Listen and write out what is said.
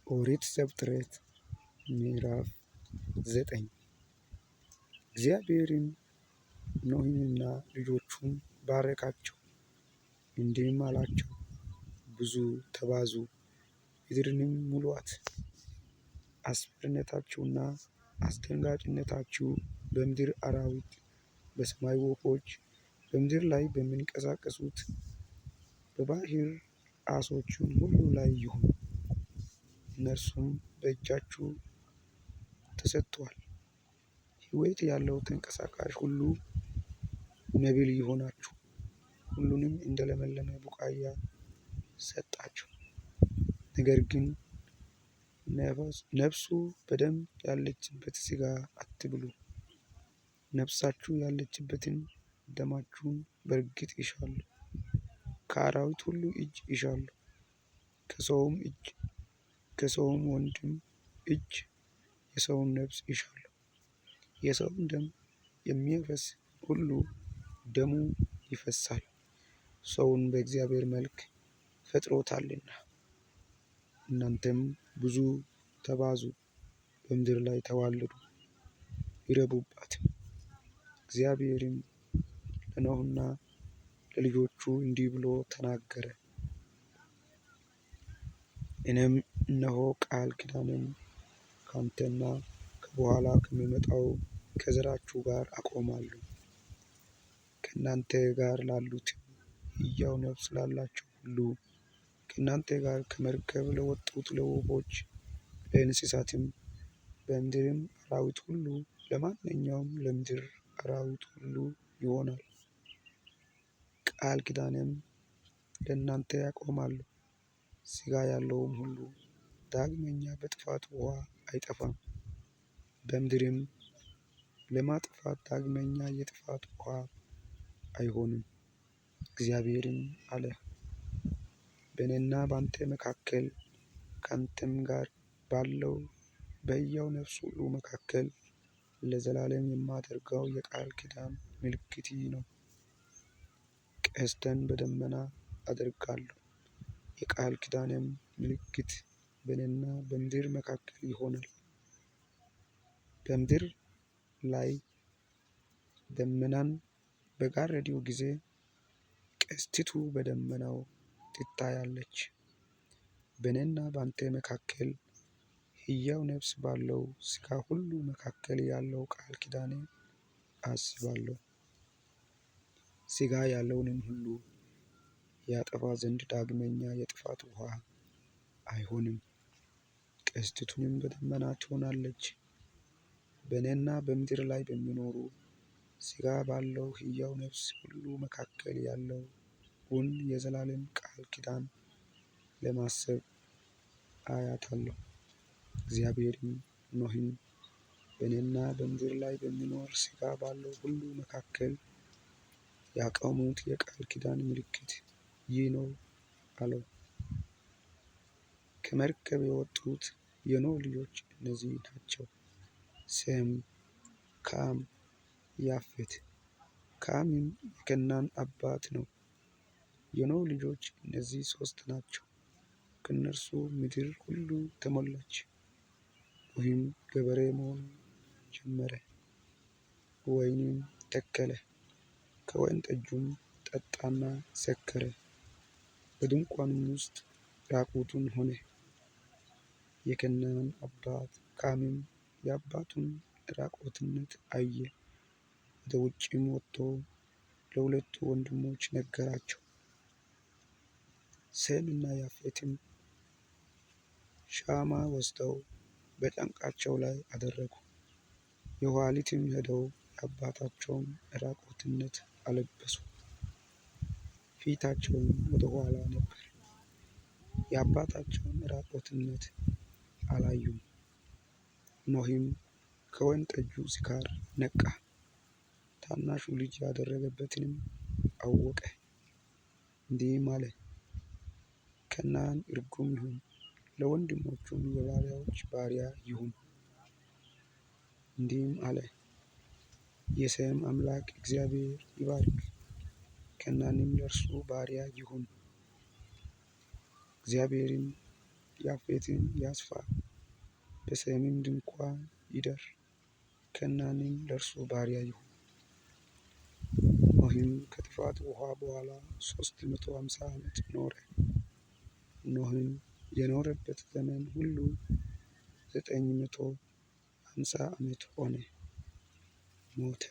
ኦሪት ዘፍጥረት ምዕራፍ 9 እግዚአብሔርም ኖኅንና ልጆቹን ባረካቸው፣ እንዲህም አላቸው፦ ብዙ ተባዙ፣ ምድርንም ሙሉአት። አስፈሪነታችሁና አስደንጋጭነታችሁ በምድር አራዊት፣ በሰማይ ወፎች፣ በምድር ላይ በሚንቀሳቀሱት በባሕር ዓሦችም ሁሉ ላይ ይሁን። እነርሱም በእጃችሁ ተሰጥተዋል። ሕይወት ያለው ተንቀሳቃሽ ሁሉ መብል ይሁናችሁ። ሁሉንም እንደ ለመለመ ቡቃያ ሰጣቸው። ነገር ግን ነፍሱ በደም ያለችበት ሥጋ አትብሉ። ነፍሳችሁ ያለችበትን ደማችሁን በእርግጥ ይሻሉ። ከአራዊት ሁሉ እጅ ይሻሉ፣ ከሰውም ወንድም እጅ የሰውን ነፍስ ይሻሉ። የሰውን ደም የሚያፈስስ ሁሉ ደሙ ይፈሳል፣ ሰውን በእግዚአብሔር መልክ ፈጥሮታልና። እናንተም ብዙ ተባዙ፣ በምድር ላይ ተዋለዱ፣ ይረቡባትም። እግዚአብሔርም ለኖኅና ለልጆቹ እንዲህ ብሎ ተናገረ። እኔም እነሆ ቃል ኪዳኔን ካንተና ከበኋላ ከሚመጣው ከዘራችሁ ጋር አቆማለሁ። ከእናንተ ጋር ላሉትም ሕያው ነፍስ ላላቸው ሁሉ፣ ከእናንተ ጋር ከመርከብ ለወጡት ለወፎች፣ ለእንስሳትም፣ በምድርም አራዊት ሁሉ፣ ለማንኛውም ለምድር አራዊት ሁሉ ይሆናል። ቃል ኪዳኔንም ለእናንተ አቆማለሁ። ሥጋ ያለውም ሁሉ ዳግመኛ በጥፋት ውኃ አይጠፋም፣ በምድርም ለማጥፋት ዳግመኛ የጥፋት ውኃ አይሆንም። እግዚአብሔርም አለ፣ በእኔና በአንተ መካከል ከአንተም ጋር ባለው በሕያው ነፍስ ሁሉ መካከል ለዘላለም የማደርገው የቃል ኪዳን ምልክት ይህ ነው። ቀስቴን በደመና አደርጋለሁ። የቃል ኪዳኔም ምልክት በእኔና በምድር መካከል ይሆናል። በምድር ላይ ደመናን በጋረድሁ ጊዜ ቀስቲቱ በደመናው ትታያለች። በእኔና በአንተ መካከል ሕያው ነፍስ ባለው ሥጋ ሁሉ መካከል ያለው ቃል ኪዳኔን አስባለሁ። ሥጋ ያለውንም ሁሉ ያጠፋ ዘንድ ዳግመኛ የጥፋት ውኃ አይሆንም። ቀስቲቱም በደመና ትሆናለች። በእኔና በምድር ላይ በሚኖሩ ሥጋ ባለው ሕያው ነፍስ ሁሉ መካከል ያለውን የዘላለም ቃል ኪዳን ለማሰብ አያታለሁ። እግዚአብሔርም ኖኅን በእኔና በምድር ላይ በሚኖር ሥጋ ባለው ሁሉ መካከል ያቆምሁት የቃል ኪዳን ምልክት ይህ ነው አለው። ከመርከብ የወጡት የኖኅ ልጆች እነዚህ ናቸው፦ ሴም፣ ካም፣ ያፌት። ካምም የከነዓን አባት ነው። የኖኅ ልጆች እነዚህ ሦስት ናቸው። ከእነርሱ ምድር ሁሉ ተሞላች። ኖኅም ገበሬ መሆን ጀመረ፣ ወይንም ተከለ፣ ከወይን ጠጁም ጠጣና ሰከረ፣ በድንኳኑም ውስጥ ራቁቱን ሆነ። የከነዓን አባት ካምም የአባቱን ራቁትነት አየ። ወደ ውጭም ወጥቶ ለሁለቱ ወንድሞቹ ነገራቸው። ሴምና ያፌትም ሻማ ወስደው በጫንቃቸው ላይ አደረጉ። የኋሊትም ሄደው የአባታቸውን ራቁትነት አለበሱ። ፊታቸውም ወደ ኋላ ነበር፣ የአባታቸውን ራቁትነት አላዩም። ኖኅም ከወይን ጠጁ ስካር ነቃ፣ ታናሹ ልጅ ያደረገበትንም አወቀ። እንዲህም አለ፣ ከነዓን ርጉም ይሁን፣ ለወንድሞቹም የባሪያዎች ባሪያ ይሁን። እንዲህም አለ፣ የሴም አምላክ እግዚአብሔር ይባርክ፣ ከነዓንም ለእርሱ ባሪያ ይሁን። እግዚአብሔርም ያፌትን ያስፋ፣ በሴምም ድንኳን ይደር፣ ከነዓንም ለእርሱ ባሪያ ይሁን። ኖኅም ከጥፋት ውኃ በኋላ 350 ዓመት ኖረ። ኖኅም የኖረበት ዘመን ሁሉ 950 ዓመት ሆነ፣ ሞተ።